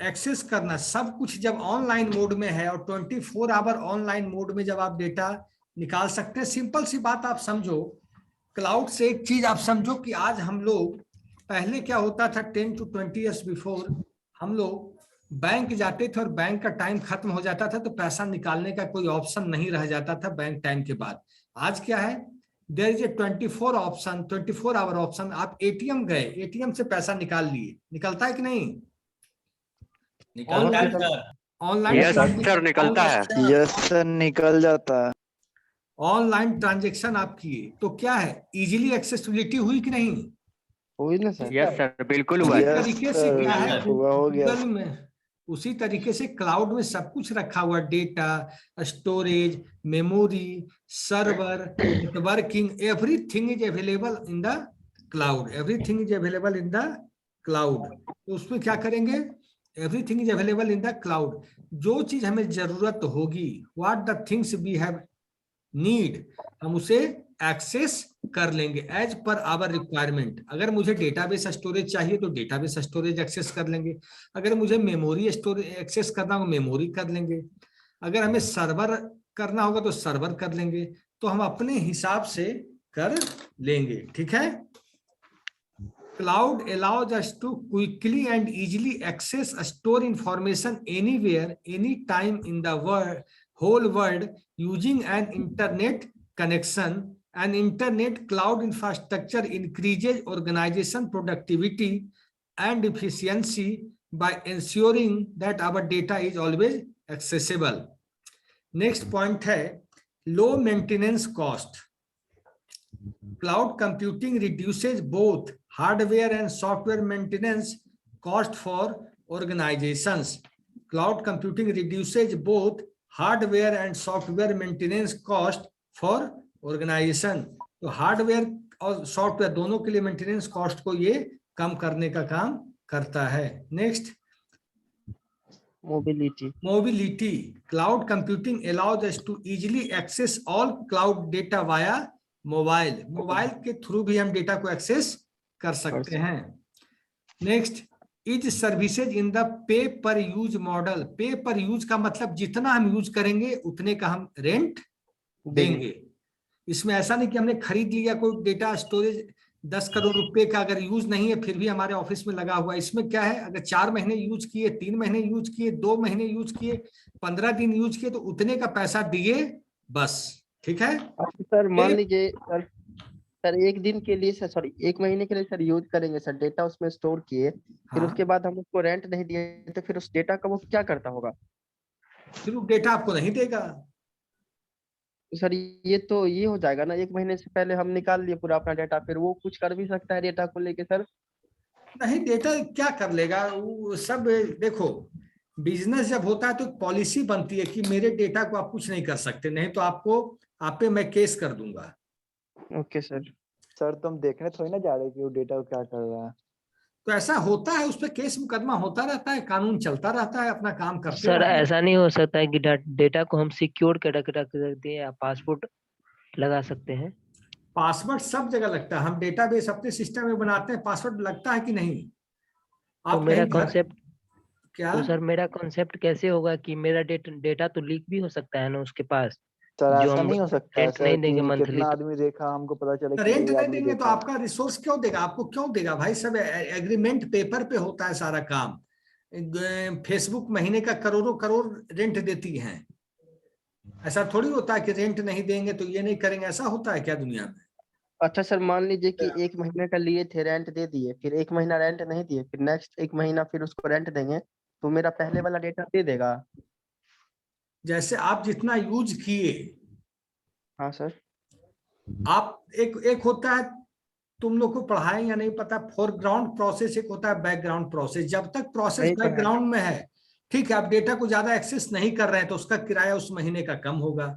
एक्सेस करना सब कुछ जब ऑनलाइन मोड में है और 24 आवर ऑनलाइन मोड में जब आप डेटा निकाल सकते हैं। सिंपल सी बात आप समझो, क्लाउड से एक चीज आप समझो कि आज हम लोग, पहले क्या होता था 10 to 20 years बिफोर, हम लोग बैंक जाते थे और बैंक का टाइम खत्म हो जाता था तो पैसा निकालने का कोई ऑप्शन नहीं रह जाता था बैंक टाइम के बाद। आज क्या है, there is a 24 option, 24 hour option. आप एटीएम गए, एटीएम से पैसा निकाल लिए, निकलता है कि नहीं? निकलता है सर। ऑनलाइन सर निकलता है। यस सर, निकल जाता है। ऑनलाइन ट्रांजेक्शन आप किए तो क्या है, इजीली एक्सेसिबिलिटी हुई कि नहीं? हुई ना सर। यस सर, बिल्कुल हुआ। उसी तरीके से क्या है, हुआ हो गया। गूगल में उसी तरीके से क्लाउड में सब कुछ रखा हुआ, data storage, memory, server, networking, everything is available in the cloud. Everything is available in the cloud. तो उसमें क्या करेंगे, everything is available in the cloud. जो चीज हमें जरूरत होगी, what the things we have need, हम उसे एक्सेस कर लेंगे एज पर आवर रिक्वायरमेंट। अगर मुझे डेटाबेस स्टोरेज चाहिए तो डेटाबेस स्टोरेज एक्सेस कर लेंगे, अगर मुझे मेमोरी स्टोरेज एक्सेस करना हो मेमोरी कर लेंगे, अगर हमें सर्वर करना होगा तो सर्वर कर लेंगे। तो हम अपने हिसाब से कर लेंगे। ठीक है। Cloud allows us to quickly and easily access, store information anywhere, anytime in the whole world using an internet connection. An internet cloud infrastructure increases organization productivity and efficiency by ensuring that our data is always accessible. Next point है low maintenance cost. Cloud computing reduces both hardware and software maintenance cost for organizations. Cloud computing reduces both hardware and software maintenance cost for organization. तो hardware और software दोनों के लिए maintenance cost को ये कम करने का काम करता है। Next, mobility. Cloud computing allows us to easily access all cloud data via mobile. Mobile के थ्रू भी हम डेटा को एक्सेस कर सकते हैं। Next, is services in the pay पर यूज मॉडल। पे पर यूज का मतलब जितना हम यूज करेंगे उतने का हम रेंट देंगे। इसमें ऐसा नहीं कि हमने खरीद लिया कोई डेटा स्टोरेज 10 करोड़ रुपए का अगर यूज नहीं है फिर भी हमारे ऑफिस में लगा हुआ है। इसमें क्या है, अगर 4 महीने यूज किए, 3 महीने यूज किए, 2 महीने यूज किए, 15 दिन यूज किए, तो उतने का पैसा दिए बस। ठीक है सर मान लीजिए सर एक दिन के लिए सॉरी 1 महीने के लिए सर यूज करेंगे सर, डेटा उसमें स्टोर किए, फिर उसके बाद हम उसको रेंट नहीं दिए तो फिर उस डेटा का वो क्या करता होगा? फिर वो डेटा आपको नहीं देगा सर ये तो ये हो जाएगा ना, 1 महीने से पहले हम निकाल लिए पूरा अपना डेटा, फिर वो कुछ कर भी सकता है डेटा को लेके सर? नहीं, डेटा क्या कर लेगा वो सब। देखो बिजनेस जब होता है तो एक पॉलिसी बनती है कि मेरे डेटा को आप कुछ नहीं कर सकते, नहीं तो आपको आप पे मैं केस कर दूंगा। Okay sir. सर तुम देखने थोड़ी ना जा रहे कि वो डेटा को क्या कर रहा है। तो ऐसा होता है, उस पर केस मुकदमा होता रहता है, कानून चलता रहता है, अपना काम करते सर रहते हैं। ऐसा नहीं हो सकता है कि डेटा को हम सिक्योर कर रख दें या पासपोर्ट लगा सकते हैं? पासवर्ड सब जगह लगता है, हम डेटाबेस अपने सिस्टम में बनाते हैं, पासवर्ड लगता है कि नहीं? तो आप मेरा कहीं घर कॉन्सेप्ट क्या तो सर मेरा कॉन्सेप्ट कैसे होगा कि मेरा डेटा तो लीक भी हो सकता है ना उसके पास, सर जो ऐसा हम नहीं हो सकता है रेंट सर नहीं देंगे कि मंथली कितना आदमी देखा हमको पता चले कि रेंट ये नहीं आदमी देंगे तो देखा। आपका रिसोर्स क्यों देगा? आपको क्यों देगा भाई? सब एग्रीमेंट पेपर पे होता है सारा काम। फेसबुक महीने का करोड़ों करोड़ रेंट देती है, ऐसा थोड़ी होता है कि रेंट नहीं देंगे तो ये नहीं करेंगे, ऐसा होता है क्या दुनिया में? अच्छा सर मान लीजिए कि 1 महीने का लिए थे, रेंट दे दिए, फिर 1 महीना रेंट नहीं दिए, फिर नेक्स्ट 1 महीना फिर उसको रेंट देंगे, तो मेरा पहले वाला डेटा दे देगा? जैसे आप जितना यूज किए। हाँ सर। आप एक होता है, तुम लोग को पढ़ाएं या नहीं पता, फोरग्राउंड प्रोसेस, एक होता है बैकग्राउंड प्रोसेस। जब तक प्रोसेस नहीं पढ़ा। बैकग्राउंड में है, ठीक है, आप डेटा को ज्यादा एक्सेस नहीं कर रहे हैं तो उसका किराया उस महीने का कम होगा।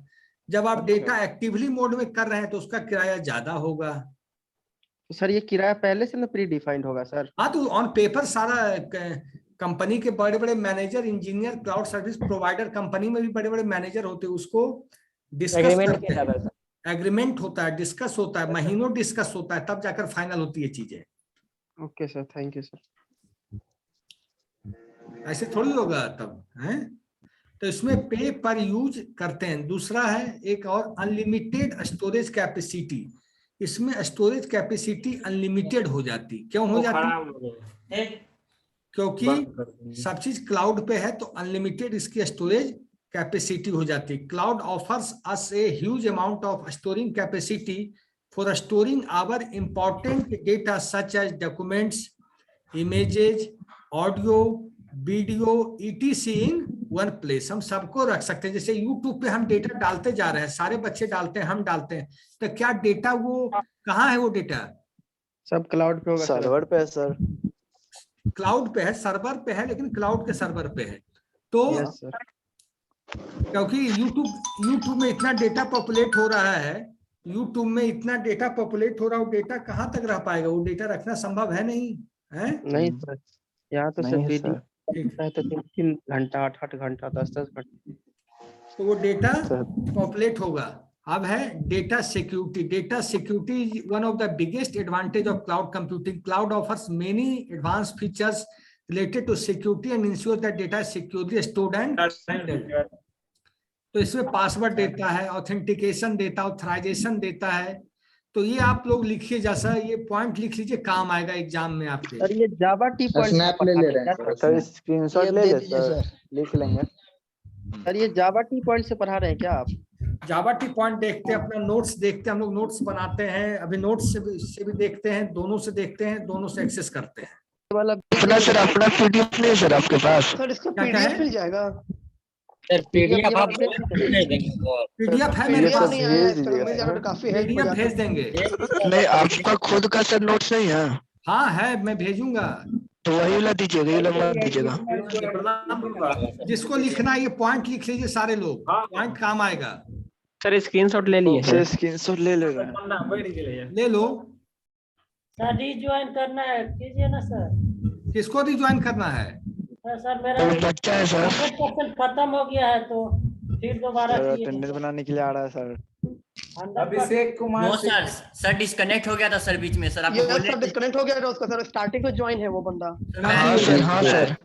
जब आप डेटा एक्टिवली मोड में कर रहे हैं तो उसका किराया ज्यादा होगा। तो सर ये किराया पहले से ना प्री डिफाइंड होगा सर? हाँ, तो ऑन पेपर सारा कंपनी के बड़े बड़े manager, engineer, cloud service provider company में भी बड़े बड़े मैनेजर होते हैं, उसको डिस्कस करते हैं, एग्रीमेंट होता है, डिस्कस होता है, महीनों डिस्कस होता है, तब जाकर फाइनल होती है चीजें। Okay sir, thank you sir. ऐसे थोड़ी होगा तब है। तो इसमें पे पर यूज करते हैं। दूसरा है एक और, अनलिमिटेड स्टोरेज कैपेसिटी। इसमें स्टोरेज कैपेसिटी अनलिमिटेड हो जाती। क्यों हो जाती? क्योंकि सब चीज क्लाउड पे है तो अनलिमिटेड इसकी स्टोरेज कैपेसिटी हो जाती। Cloud offers us a huge amount of storing capacity for storing our important data such as documents, images, audio, video, ETC in one place. हम सबको रख सकते हैं। जैसे YouTube पे हम डेटा डालते जा रहे हैं, सारे बच्चे डालते हैं, हम डालते हैं, तो क्या डेटा वो कहाँ है? वो डेटा सब क्लाउड पे होगा, सर्वर पे है सर। क्लाउड पे है, सर्वर पे है, लेकिन क्लाउड के सर्वर पे है। तो क्योंकि YouTube में इतना डेटा पॉपुलेट हो रहा है, YouTube में इतना डेटा पॉपुलेट हो रहा है, वो डेटा कहाँ तक रह पाएगा? वो डेटा रखना संभव है नहीं है। नहीं सर, यहाँ तो सर वीडियो है तो 3 घंटा, 8 घंटा, 10 घंटा, तो वो डेटा पॉपुलेट होगा। अब है data security. Data security is one of the biggest advantage of cloud computing. Cloud offers many advance features related to security and ensure that data is securely stored and handled। तो इसमें password देता है, authentication देता है, authorisation देता है। तो ये आप लोग लिखिए, जैसा ये पॉइंट लिख लीजिए, काम आएगा एग्जाम में आपके। सर ये जावा टी पॉइंट स्नैप ले रहे हैं सर, स्क्रीनशॉट ले ले सर, लिख लेंगे। सर ये जावा टी पॉइंट से पढ़ा रहे हैं क्या आप? जावा टी पॉइंट देखते हैं, अपना नोट्स देखते हैं, हम लोग नोट्स बनाते हैं, अभी नोट्स से भी देखते हैं, दोनों से देखते हैं, दोनों से एक्सेस करते हैं। अपना सर अपना PDF नहीं है सर आपके पास? सर इसका PDF मिल जाएगा सर? PDF आप PDF है मेरे पास, PDF भेज देंगे। नहीं, आपका खुद का सर नोट्स नहीं है? हाँ है, मैं भेजूंगा। तो वही वाला दीजिएगा, ये वाला मत दीजिएगा। जिसको लिखना है ये पॉइंट लिख लीजिए सारे लोग, पॉइंट काम आएगा। सर स्क्रीनशॉट ले लिए सर, स्क्रीनशॉट ले ले रहे हैं। ले लो सर। रिज्वाइन करना है, कीजिए ना सर। किसको रिज्वाइन करना है? सर मेरा बच्चा है सर, 100% खत्म हो गया है तो फिर दोबारा अटेंडेंस बनाने के लिए आ रहा है sir. Abhishek Kumar. No sir, sir disconnect हो गया था सर बीच में। सर आपको बोलने डिस्कनेक्ट हो गया था उसका सर, स्टार्टिंग में ज्वाइन है वो बंदा। हाँ सर, हाँ सर,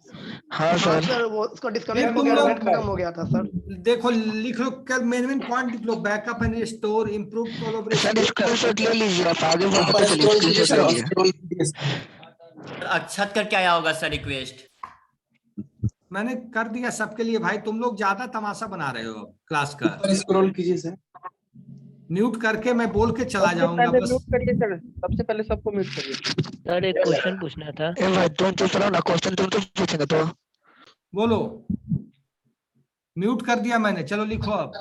हाँ सर। सर वो उसका डिस्कनेक्ट हो गया, नेट खत्म हो गया था सर। देखो लिख लो, क्या मेन पॉइंट लिख लो, backup and restore, improve collaboration. Sir screenshot ले लीजिए, आप आगे बढ़ते चलिए, स्क्रीनशॉट ले लीजिए। अक्षत करके आया होगा सर रिक्वेस्ट। मैंने कर दिया सबके लिए भाई, तुम लोग ज्यादा तमाशा बना रहे हो क्लास का। स्क्रॉल कीजिए सर। म्यूट करके मैं बोल के चला जाऊंगा बस। म्यूट करिए सर, सबसे पहले सबको म्यूट करिए। सर एक क्वेश्चन पूछना था। ए भाई तुम चुप रहो ना, क्वेश्चन तुम तो पूछेंगे तो। बोलो। म्यूट कर दिया मैंने, चलो लिखो अब।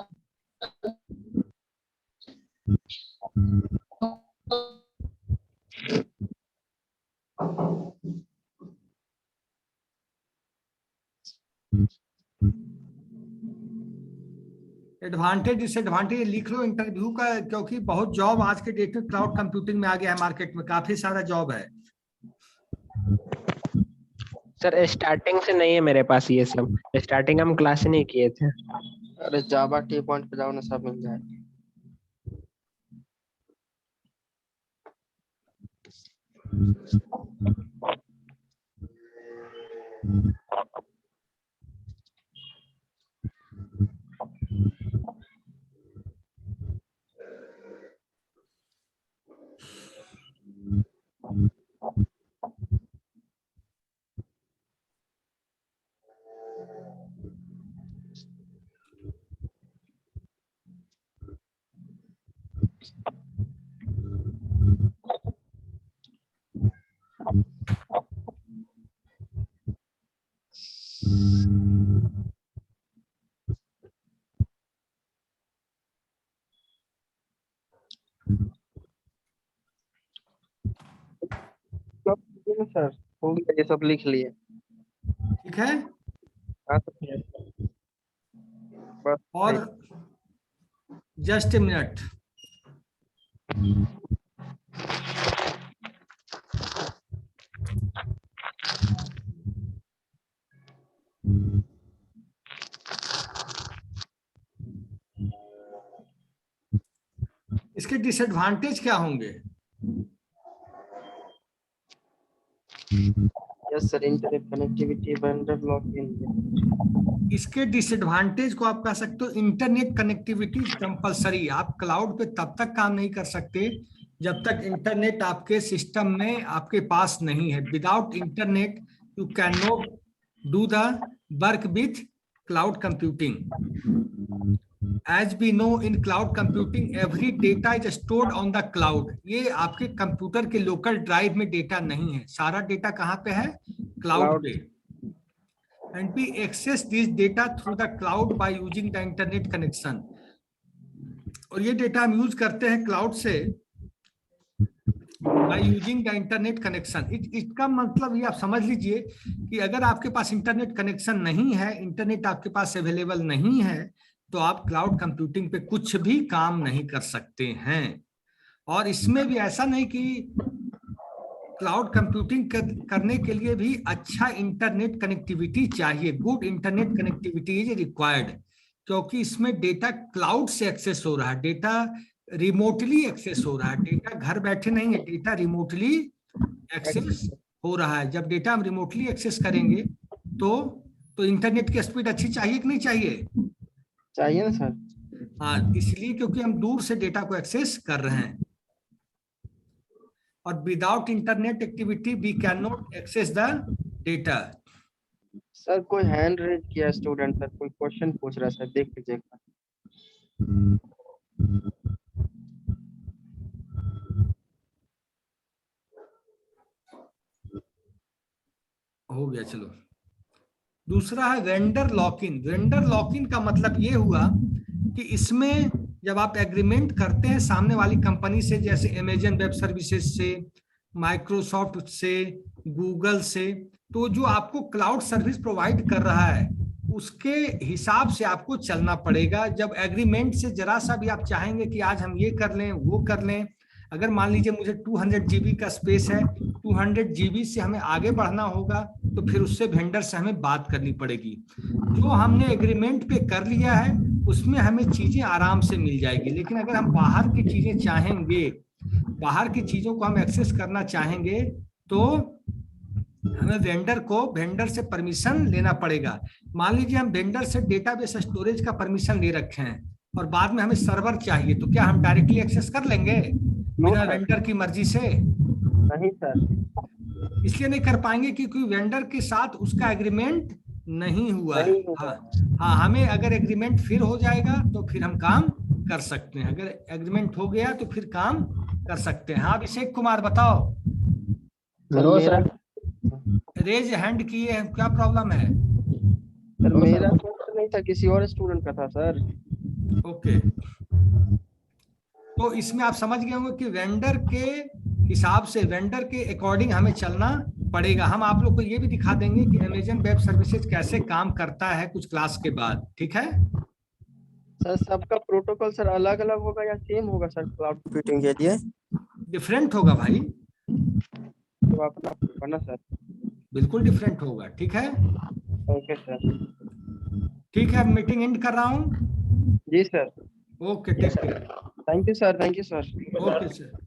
एडवांटेज डिसएडवांटेज लिख लो इंटरव्यू का, क्योंकि बहुत जॉब आज के डेट में क्लाउड कंप्यूटिंग में आ गया है, मार्केट में काफी सारा जॉब है। सर स्टार्टिंग से नहीं है मेरे पास ये सब, स्टार्टिंग हम क्लास नहीं किए थे। अरे जावा टी पॉइंट पे जाओ ना, सब मिल जाएगा। सर हो गया, ये सब लिख लिए। ठीक है। हाँ सर। और जस्ट ए मिनट। इसके डिसएडवांटेज क्या होंगे? Yes sir, internet connectivity, vendor lock-in. इसके डिसएडवांटेज को आप कह सकते हो, इंटरनेट कनेक्टिविटी कंपलसरी। आप क्लाउड पे तब तक काम नहीं कर सकते जब तक इंटरनेट आपके सिस्टम में आपके पास नहीं है। Without internet you can not do the work with cloud computing. As we know in cloud computing, every data is stored on the cloud. ये आपके कंप्यूटर के लोकल ड्राइव में डेटा नहीं है, सारा डेटा कहाँ पे है? क्लाउड पे। And we access this data through the cloud by using the internet connection. और ये डेटा हम यूज करते हैं क्लाउड से by using the internet connection. इसका मतलब ये आप समझ लीजिए कि अगर आपके पास इंटरनेट कनेक्शन नहीं है, इंटरनेट आपके पास अवेलेबल नहीं है, तो आप क्लाउड कंप्यूटिंग पे कुछ भी काम नहीं कर सकते हैं। और इसमें भी ऐसा नहीं कि क्लाउड कंप्यूटिंग करने के लिए भी अच्छा इंटरनेट कनेक्टिविटी चाहिए। Good internet connectivity is required, क्योंकि इसमें डेटा क्लाउड से एक्सेस हो रहा है, डेटा रिमोटली एक्सेस हो रहा है। डेटा घर बैठे नहीं है, डेटा रिमोटली एक्सेस हो रहा है। जब डेटा हम रिमोटली एक्सेस करेंगे तो इंटरनेट की स्पीड अच्छी चाहिए कि नहीं चाहिए? चाहिए ना सर। हाँ, इसलिए क्योंकि हम दूर से डेटा को एक्सेस कर रहे हैं। और without internet activity we can not access the data. Sir कोई हैंड रेज किया स्टूडेंट, सर कोई क्वेश्चन पूछ रहा है सर, देख लीजिएगा। हो गया, चलो। दूसरा है vendor lock in. Vendor lock in का मतलब ये हुआ कि इसमें जब आप एग्रीमेंट करते हैं सामने वाली कंपनी से, जैसे अमेजन वेब सर्विसेज से, माइक्रोसॉफ्ट से, गूगल से, तो जो आपको क्लाउड सर्विस प्रोवाइड कर रहा है उसके हिसाब से आपको चलना पड़ेगा। जब एग्रीमेंट से जरा सा भी आप चाहेंगे कि आज हम ये कर लें वो कर लें, अगर मान लीजिए मुझे 200 GB का स्पेस है, 200 GB से हमें आगे बढ़ना होगा, तो फिर उससे वेंडर से हमें बात करनी पड़ेगी। जो हमने एग्रीमेंट पे कर लिया है उसमें हमें चीजें आराम से मिल जाएगी। लेकिन अगर हम बाहर की चीजें चाहेंगे, बाहर की चीजों को हम एक्सेस करना चाहेंगे, तो हमें वेंडर से परमिशन लेना पड़ेगा। मान लीजिए हम वेंडर से डेटाबेस स्टोरेज का परमिशन ले रखे हैं और बाद में हमें सर्वर चाहिए, तो क्या हम डायरेक्टली एक्सेस कर लेंगे बिना वेंडर की मर्जी से? नहीं सर, इसलिए नहीं कर पाएंगे क्योंकि वेंडर के साथ उसका एग्रीमेंट नहीं हुआ है। हाँ, हमें अगर एग्रीमेंट फिर हो जाएगा तो फिर हम काम कर सकते हैं, अगर एग्रीमेंट हो गया तो फिर काम कर सकते हैं। हाँ अभिषेक कुमार बताओ। सर रेज हैंड किए हैं, क्या प्रॉब्लम है? सर मेरा तो नहीं था, किसी और स्टूडेंट का था सर। ओके, तो इसमें आप समझ गए होंगे कि वेंडर के हिसाब से, वेंडर के अकॉर्डिंग हमें चलना पड़ेगा। हम आप लोग को ये भी दिखा देंगे कि अमेजन वेब सर्विसेज कैसे काम करता है कुछ क्लास के बाद, ठीक है? सर सबका प्रोटोकॉल सर अलग अलग होगा या सेम होगा सर? क्लाउड कंप्यूटिंग के लिए डिफरेंट होगा भाई, तो अपना बना सर, बिल्कुल डिफरेंट होगा, ठीक है? ओके सर, ठीक है, मीटिंग एंड कर रहा हूँ। जी sir. Okay, take care. Thank you sir, thank you sir. Okay sir.